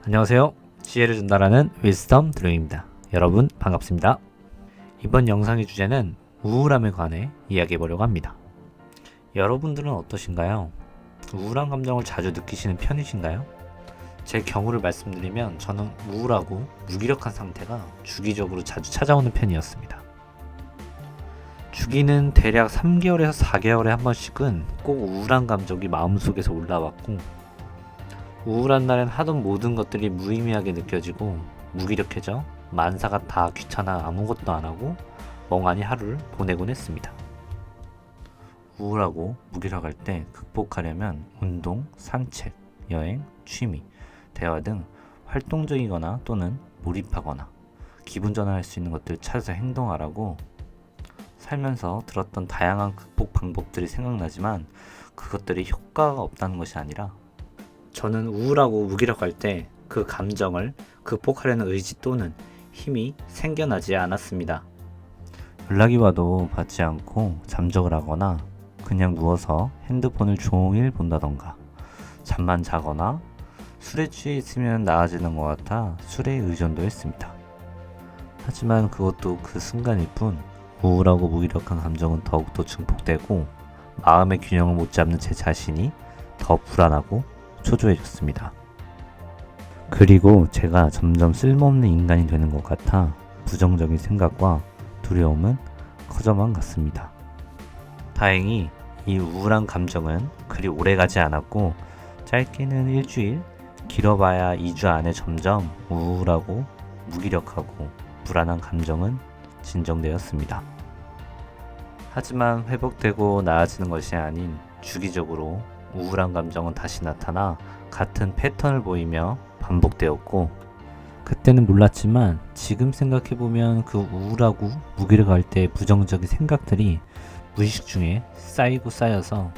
안녕하세요. 지혜를 전달하는 위즈덤 드로잉입니다. 여러분 반갑습니다. 이번 영상의 주제는 우울함에 관해 이야기해 보려고 합니다. 여러분들은 어떠신가요? 우울한 감정을 자주 느끼시는 편이신가요? 제 경우를 말씀드리면 저는 우울하고 무기력한 상태가 주기적으로 자주 찾아오는 편이었습니다. 주기는 대략 3개월에서 4개월에 한 번씩은 꼭 우울한 감정이 마음속에서 올라왔고, 우울한 날엔 하던 모든 것들이 무의미하게 느껴지고 무기력해져 만사가 다 귀찮아 아무것도 안하고 멍하니 하루를 보내곤 했습니다. 우울하고 무기력할 때 극복하려면 운동, 산책, 여행, 취미, 대화 등 활동적이거나 또는 몰입하거나 기분 전환할 수 있는 것들을 찾아서 행동하라고 살면서 들었던 다양한 극복 방법들이 생각나지만 그것들이 효과가 없다는 것이 아니라, 저는 우울하고 무기력할 때 그 감정을 극복하려는 의지 또는 힘이 생겨나지 않았습니다. 연락이 와도 받지 않고 잠적을 하거나 그냥 누워서 핸드폰을 종일 본다던가 잠만 자거나 술에 취해 있으면 나아지는 것 같아 술에 의존도 했습니다. 하지만 그것도 그 순간일 뿐 우울하고 무기력한 감정은 더욱더 증폭되고 마음의 균형을 못 잡는 제 자신이 더 불안하고 초조해졌습니다. 그리고 제가 점점 쓸모없는 인간이 되는 것 같아 부정적인 생각과 두려움은 커져만 갔습니다. 다행히 이 우울한 감정은 그리 오래가지 않았고 짧게는 일주일, 길어봐야 2주 안에 점점 우울하고 무기력하고 불안한 감정은 진정되었습니다. 하지만 회복되고 나아지는 것이 아닌 주기적으로 우울한 감정은 다시 나타나 같은 패턴을 보이며 반복되었고, 그때는 몰랐지만 지금 생각해보면 그 우울하고 무기력할 때 부정적인 생각들이 무의식 중에 쌓이고 쌓여서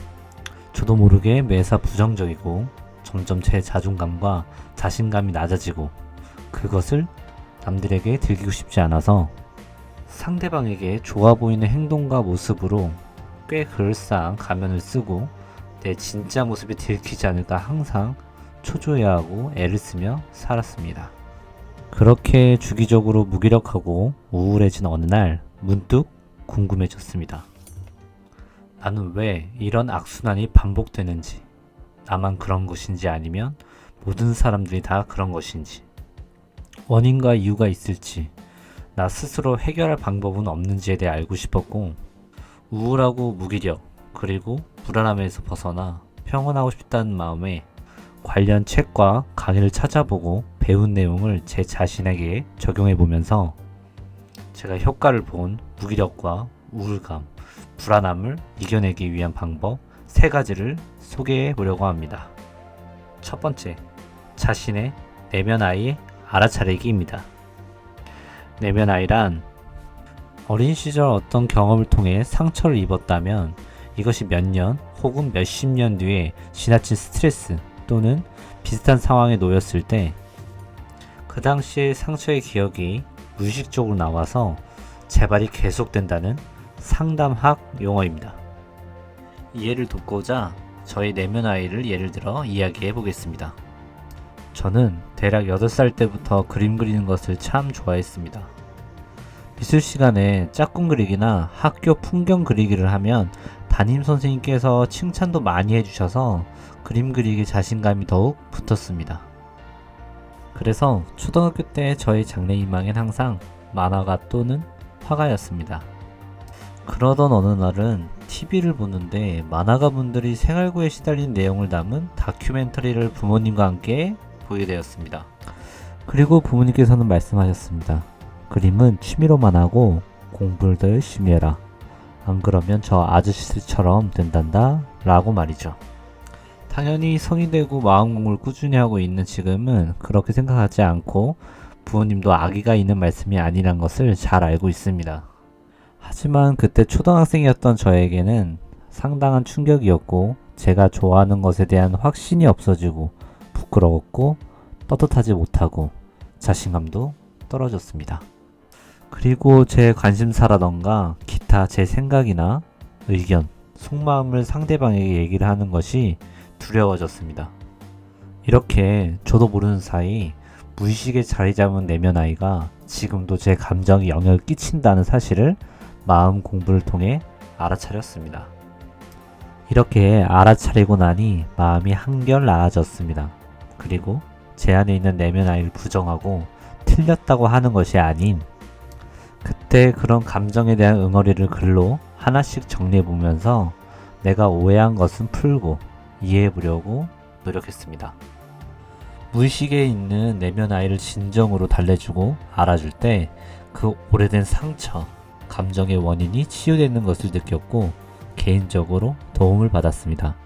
저도 모르게 매사 부정적이고 점점 제 자존감과 자신감이 낮아지고, 그것을 남들에게 들키고 싶지 않아서 상대방에게 좋아 보이는 행동과 모습으로 꽤 그럴싸한 가면을 쓰고 내 진짜 모습이 들키지 않을까 항상 초조해하고 애를 쓰며 살았습니다. 그렇게 주기적으로 무기력하고 우울해진 어느 날 문득 궁금해졌습니다. 나는 왜 이런 악순환이 반복되는지, 나만 그런 것인지 아니면 모든 사람들이 다 그런 것인지, 원인과 이유가 있을지, 나 스스로 해결할 방법은 없는지에 대해 알고 싶었고, 우울하고 무기력 그리고 불안함에서 벗어나 평온하고 싶다는 마음에 관련 책과 강의를 찾아보고 배운 내용을 제 자신에게 적용해보면서 제가 효과를 본 무기력과 우울감, 불안함을 이겨내기 위한 방법 3가지를 소개해보려고 합니다. 첫 번째, 자신의 내면 아이의 알아차리기입니다. 내면 아이란 어린 시절 어떤 경험을 통해 상처를 입었다면 이것이 몇 년 혹은 몇십 년 뒤에 지나친 스트레스 또는 비슷한 상황에 놓였을 때 그 당시의 상처의 기억이 무의식적으로 나와서 재발이 계속된다는 상담학 용어입니다. 이해를 돕고자 저희 내면 아이를 예를 들어 이야기해 보겠습니다. 저는 대략 8살 때부터 그림 그리는 것을 참 좋아했습니다. 미술 시간에 짝꿍 그리기나 학교 풍경 그리기를 하면 담임 선생님께서 칭찬도 많이 해주셔서 그림 그리기 자신감이 더욱 붙었습니다. 그래서 초등학교 때 저의 장래희망엔 항상 만화가 또는 화가였습니다. 그러던 어느 날은 TV를 보는데 만화가분들이 생활고에 시달린 내용을 담은 다큐멘터리를 부모님과 함께 보게 되었습니다. 그리고 부모님께서는 말씀하셨습니다. 그림은 취미로만 하고 공부를 더 열심히 해라. 안 그러면 저 아저씨들처럼 된단다 라고 말이죠. 당연히 성인 되고 마음 공부를 꾸준히 하고 있는 지금은 그렇게 생각하지 않고 부모님도 악의가 있는 말씀이 아니란 것을 잘 알고 있습니다. 하지만 그때 초등학생이었던 저에게는 상당한 충격이었고, 제가 좋아하는 것에 대한 확신이 없어지고 부끄러웠고 떳떳하지 못하고 자신감도 떨어졌습니다. 그리고 제 관심사라던가 기타 제 생각이나 의견, 속마음을 상대방에게 얘기를 하는 것이 두려워졌습니다. 이렇게 저도 모르는 사이 무의식에 자리 잡은 내면 아이가 지금도 제 감정에 영향을 끼친다는 사실을 마음 공부를 통해 알아차렸습니다. 이렇게 알아차리고 나니 마음이 한결 나아졌습니다. 그리고 제 안에 있는 내면 아이를 부정하고 틀렸다고 하는 것이 아닌 그때 그런 감정에 대한 응어리를 글로 하나씩 정리해보면서 내가 오해한 것은 풀고 이해해보려고 노력했습니다. 무의식에 있는 내면 아이를 진정으로 달래주고 알아줄 때 그 오래된 상처, 감정의 원인이 치유되는 것을 느꼈고 개인적으로 도움을 받았습니다.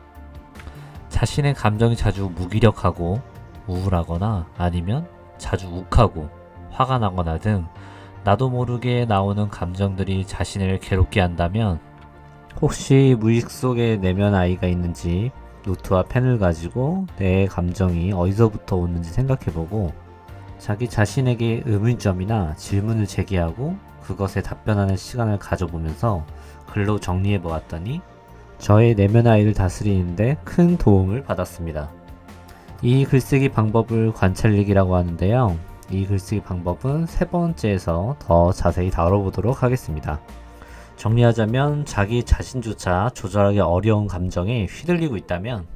자신의 감정이 자주 무기력하고 우울하거나 아니면 자주 욱하고 화가 나거나 등 나도 모르게 나오는 감정들이 자신을 괴롭게 한다면 혹시 무의식 속에 내면 아이가 있는지 노트와 펜을 가지고 내 감정이 어디서부터 오는지 생각해보고 자기 자신에게 의문점이나 질문을 제기하고 그것에 답변하는 시간을 가져보면서 글로 정리해 보았더니 저의 내면 아이를 다스리는데 큰 도움을 받았습니다. 이 글쓰기 방법을 관찰력이라고 하는데요. 이 글쓰기 방법은 세 번째에서 더 자세히 다뤄보도록 하겠습니다. 정리하자면 자기 자신조차 조절하기 어려운 감정에 휘둘리고 있다면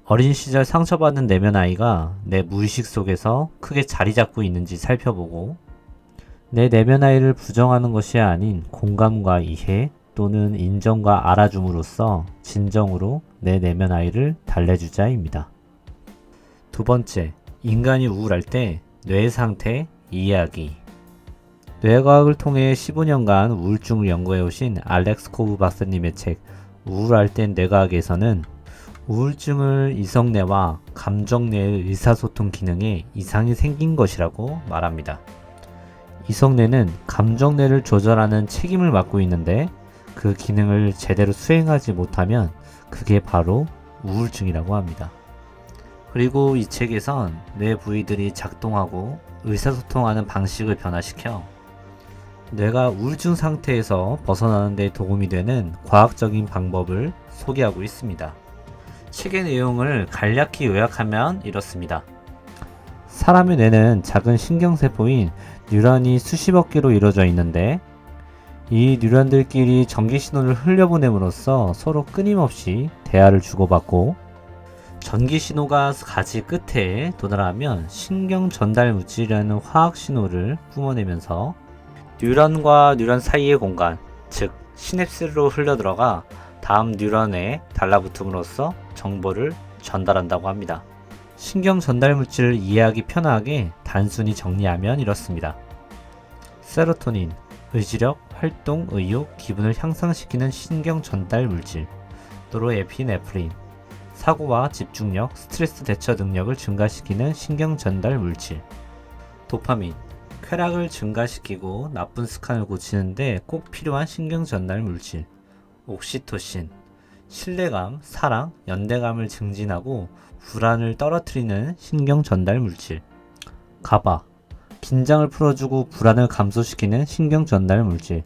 어린 시절 상처받은 내면 아이가 내 무의식 속에서 크게 자리 잡고 있는지 살펴보고 내 내면 아이를 부정하는 것이 아닌 공감과 이해 또는 인정과 알아줌으로써 진정으로 내 내면 아이를 달래주자입니다. 두 번째, 인간이 우울할 때 뇌 상태 이해하기. 뇌과학을 통해 15년간 우울증을 연구해 오신 알렉스 코브 박사님의 책 우울할 땐 뇌과학에서는 우울증을 이성뇌와 감정뇌의 의사소통 기능에 이상이 생긴 것이라고 말합니다. 이성뇌는 감정뇌를 조절하는 책임을 맡고 있는데 그 기능을 제대로 수행하지 못하면 그게 바로 우울증이라고 합니다. 그리고 이 책에선 뇌 부위들이 작동하고 의사소통하는 방식을 변화시켜 뇌가 우울증 상태에서 벗어나는 데 도움이 되는 과학적인 방법을 소개하고 있습니다. 책의 내용을 간략히 요약하면 이렇습니다. 사람의 뇌는 작은 신경세포인 뉴런이 수십억 개로 이루어져 있는데 이 뉴런들끼리 전기신호를 흘려보냄으로써 서로 끊임없이 대화를 주고받고 전기신호가 가지 끝에 도달하면 신경전달물질이라는 화학신호를 뿜어내면서 뉴런과 뉴런 사이의 공간, 즉 시냅스로 흘러들어가 다음 뉴런에 달라붙음으로써 정보를 전달한다고 합니다. 신경 전달 물질을 이해하기 편하게 단순히 정리하면 이렇습니다. 세로토닌, 의지력, 활동, 의욕, 기분을 향상시키는 신경 전달 물질. 노르에피네프린, 사고와 집중력, 스트레스 대처 능력을 증가시키는 신경 전달 물질. 도파민, 쾌락을 증가시키고 나쁜 습관을 고치는데 꼭 필요한 신경 전달 물질. 옥시토신, 신뢰감, 사랑, 연대감을 증진하고 불안을 떨어뜨리는 신경 전달 물질. 가바, 긴장을 풀어주고 불안을 감소시키는 신경 전달 물질.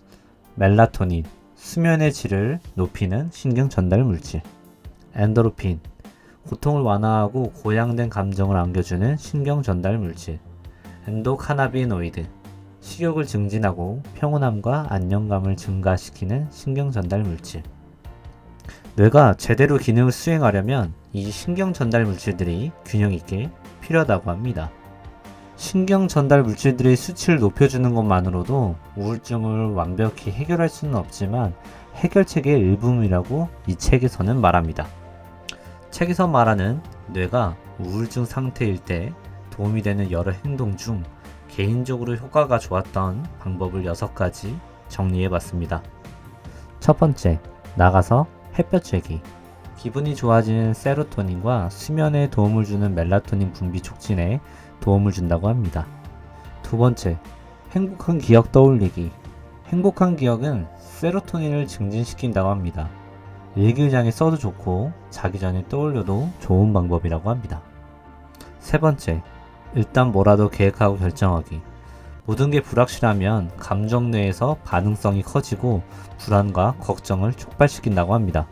멜라토닌, 수면의 질을 높이는 신경 전달 물질. 엔도르핀, 고통을 완화하고 고양된 감정을 안겨주는 신경 전달 물질. 엔도카나비노이드, 식욕을 증진하고 평온함과 안정감을 증가시키는 신경 전달 물질. 뇌가 제대로 기능을 수행하려면 이 신경 전달 물질들이 균형 있게 필요하다고 합니다. 신경 전달 물질들의 수치를 높여주는 것만으로도 우울증을 완벽히 해결할 수는 없지만 해결책의 일부분이라고 이 책에서는 말합니다. 책에서 말하는 뇌가 우울증 상태일 때 도움이 되는 여러 행동 중 개인적으로 효과가 좋았던 방법을 6가지 정리해봤습니다. 첫 번째, 나가서 햇볕 쬐기. 기분이 좋아지는 세로토닌과 수면에 도움을 주는 멜라토닌 분비 촉진에 도움을 준다고 합니다. 두 번째, 행복한 기억 떠올리기. 행복한 기억은 세로토닌을 증진시킨다고 합니다. 일기장에 써도 좋고 자기 전에 떠올려도 좋은 방법이라고 합니다. 세 번째, 일단 뭐라도 계획하고 결정하기. 모든 게 불확실하면 감정 내에서 반응성이 커지고 불안과 걱정을 촉발시킨다고 합니다.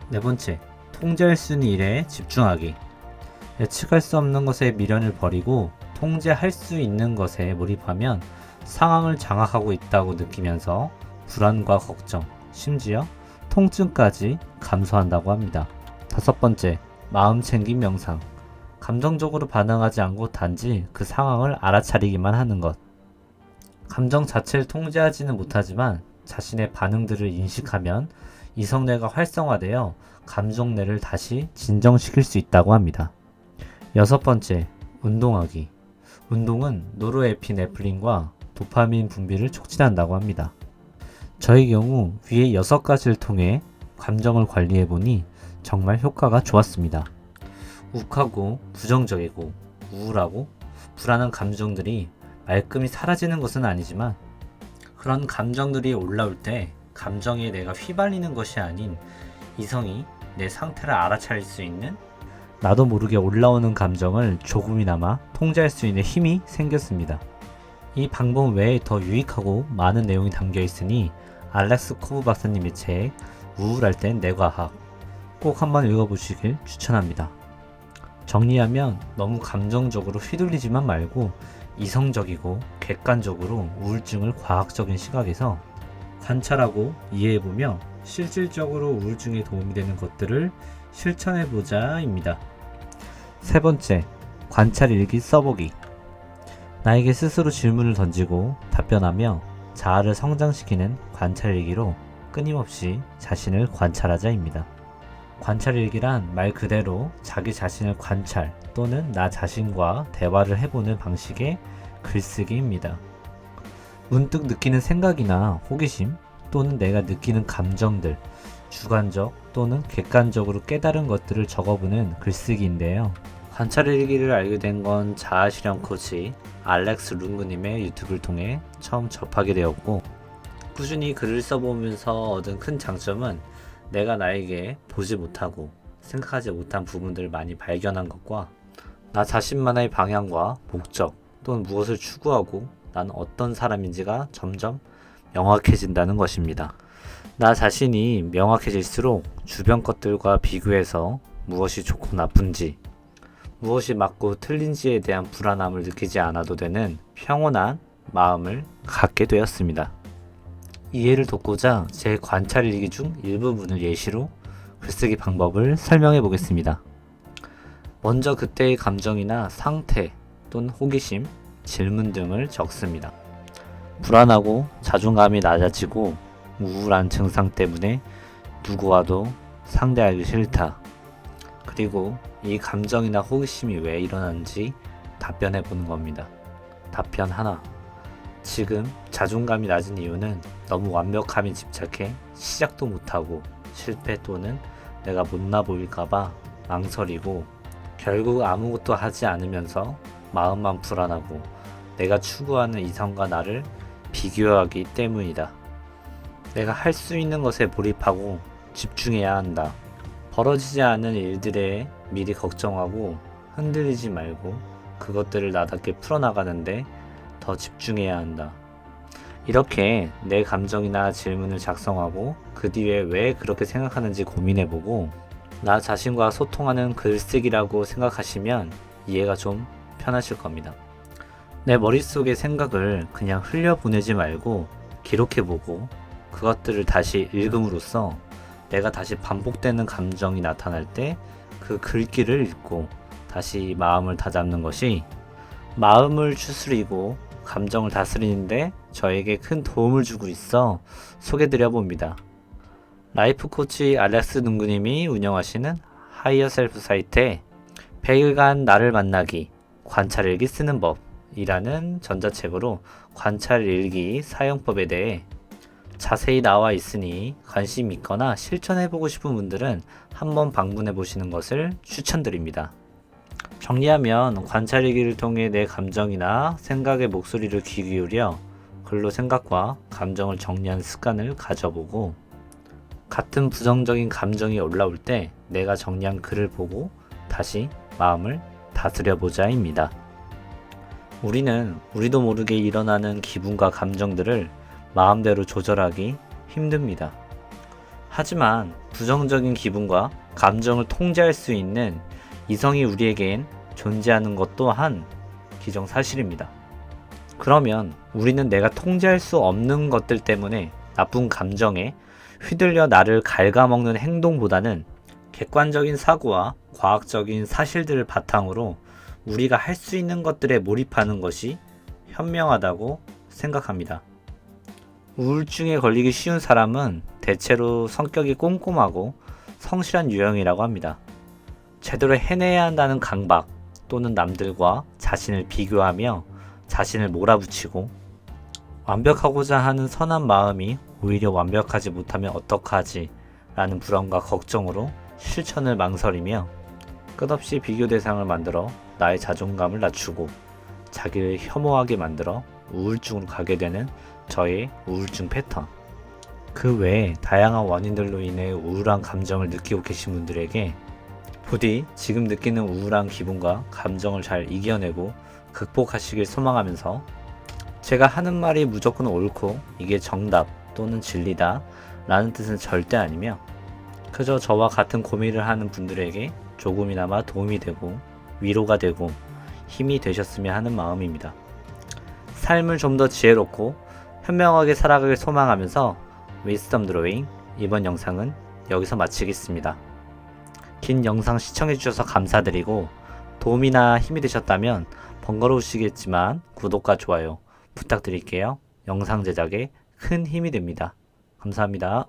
네 번째, 통제할 수 있는 일에 집중하기. 예측할 수 없는 것에 미련을 버리고 통제할 수 있는 것에 몰입하면 상황을 장악하고 있다고 느끼면서 불안과 걱정, 심지어 통증까지 감소한다고 합니다. 5번째, 마음 챙김 명상. 감정적으로 반응하지 않고 단지 그 상황을 알아차리기만 하는 것. 감정 자체를 통제하지는 못하지만 자신의 반응들을 인식하면 이성뇌가 활성화되어 감정뇌를 다시 진정시킬 수 있다고 합니다. 6번째, 운동하기. 운동은 노르에피네프린과 도파민 분비를 촉진한다고 합니다. 저의 경우 위의 6가지를 통해 감정을 관리해보니 정말 효과가 좋았습니다. 욱하고 부정적이고 우울하고 불안한 감정들이 말끔히 사라지는 것은 아니지만 그런 감정들이 올라올 때 감정에 내가 휘말리는 것이 아닌 이성이 내 상태를 알아차릴 수 있는 나도 모르게 올라오는 감정을 조금이나마 통제할 수 있는 힘이 생겼습니다. 이 방법 외에 더 유익하고 많은 내용이 담겨 있으니 알렉스 코브 박사님의 책 우울할 땐 뇌과학 꼭 한번 읽어보시길 추천합니다. 정리하면 너무 감정적으로 휘둘리지만 말고 이성적이고 객관적으로 우울증을 과학적인 시각에서 관찰하고 이해해보며 실질적으로 우울증에 도움이 되는 것들을 실천해보자입니다. 3번째, 관찰 일기 써보기. 나에게 스스로 질문을 던지고 답변하며 자아를 성장시키는 관찰 일기로 끊임없이 자신을 관찰하자입니다. 관찰 일기란 말 그대로 자기 자신을 관찰 또는 나 자신과 대화를 해보는 방식의 글쓰기입니다. 문득 느끼는 생각이나 호기심 또는 내가 느끼는 감정들, 주관적 또는 객관적으로 깨달은 것들을 적어보는 글쓰기인데요. 관찰 일기를 알게 된 건 자아실현 코치 알렉스 룽그님의 유튜브를 통해 처음 접하게 되었고, 꾸준히 글을 써보면서 얻은 큰 장점은 내가 나에게 보지 못하고 생각하지 못한 부분들을 많이 발견한 것과 나 자신만의 방향과 목적 또는 무엇을 추구하고 나는 어떤 사람인지가 점점 명확해진다는 것입니다. 나 자신이 명확해질수록 주변 것들과 비교해서 무엇이 좋고 나쁜지, 무엇이 맞고 틀린지에 대한 불안함을 느끼지 않아도 되는 평온한 마음을 갖게 되었습니다. 이해를 돕고자 제 관찰 일기 중 일부분을 예시로 글쓰기 방법을 설명해 보겠습니다. 먼저 그때의 감정이나 상태 또는 호기심, 질문 등을 적습니다. 불안하고 자존감이 낮아지고 우울한 증상 때문에 누구와도 상대하기 싫다. 그리고 이 감정이나 호기심이 왜 일어나는지 답변해 보는 겁니다. 답변 하나. 지금 자존감이 낮은 이유는 너무 완벽함에 집착해 시작도 못하고 실패 또는 내가 못나 보일까봐 망설이고 결국 아무것도 하지 않으면서 마음만 불안하고 내가 추구하는 이성과 나를 비교하기 때문이다. 내가 할 수 있는 것에 몰입하고 집중해야 한다. 벌어지지 않은 일들에 미리 걱정하고 흔들리지 말고 그것들을 나답게 풀어나가는데 더 집중해야 한다. 이렇게 내 감정이나 질문을 작성하고 그 뒤에 왜 그렇게 생각하는지 고민해보고 나 자신과 소통하는 글쓰기라고 생각하시면 이해가 좀 편하실 겁니다. 내 머릿속의 생각을 그냥 흘려보내지 말고 기록해보고 그것들을 다시 읽음으로써 내가 다시 반복되는 감정이 나타날 때 그 글귀를 읽고 다시 마음을 다잡는 것이 마음을 추스리고 감정을 다스리는데 저에게 큰 도움을 주고 있어 소개드려 봅니다. 라이프 코치 알렉스 룽그님이 운영하시는 하이어 셀프 사이트에 100일간 나를 만나기 관찰 일기 쓰는 법이라는 전자책으로 관찰 일기 사용법에 대해 자세히 나와 있으니 관심 있거나 실천해보고 싶은 분들은 한번 방문해 보시는 것을 추천드립니다. 정리하면 관찰 일기를 통해 내 감정이나 생각의 목소리를 귀 기울여 글로 생각과 감정을 정리하는 습관을 가져보고 같은 부정적인 감정이 올라올 때 내가 정리한 글을 보고 다시 마음을 다스려보자입니다. 우리는 우리도 모르게 일어나는 기분과 감정들을 마음대로 조절하기 힘듭니다. 하지만 부정적인 기분과 감정을 통제할 수 있는 이성이 우리에겐 존재하는 것 또한 기정사실입니다. 그러면 우리는 내가 통제할 수 없는 것들 때문에 나쁜 감정에 휘둘려 나를 갉아먹는 행동보다는 객관적인 사고와 과학적인 사실들을 바탕으로 우리가 할 수 있는 것들에 몰입하는 것이 현명하다고 생각합니다. 우울증에 걸리기 쉬운 사람은 대체로 성격이 꼼꼼하고 성실한 유형이라고 합니다. 제대로 해내야 한다는 강박 또는 남들과 자신을 비교하며 자신을 몰아붙이고 완벽하고자 하는 선한 마음이 오히려 완벽하지 못하면 어떡하지 라는 불안과 걱정으로 실천을 망설이며 끝없이 비교 대상을 만들어 나의 자존감을 낮추고 자기를 혐오하게 만들어 우울증으로 가게 되는 저의 우울증 패턴. 그 외에 다양한 원인들로 인해 우울한 감정을 느끼고 계신 분들에게 부디 지금 느끼는 우울한 기분과 감정을 잘 이겨내고 극복하시길 소망하면서 제가 하는 말이 무조건 옳고 이게 정답 또는 진리다 라는 뜻은 절대 아니며 그저 저와 같은 고민을 하는 분들에게 조금이나마 도움이 되고 위로가 되고 힘이 되셨으면 하는 마음입니다. 삶을 좀 더 지혜롭고 현명하게 살아가길 소망하면서 위스덤 드로잉 이번 영상은 여기서 마치겠습니다. 긴 영상 시청해주셔서 감사드리고 도움이나 힘이 되셨다면 번거로우시겠지만 구독과 좋아요 부탁드릴게요. 영상 제작에 큰 힘이 됩니다. 감사합니다.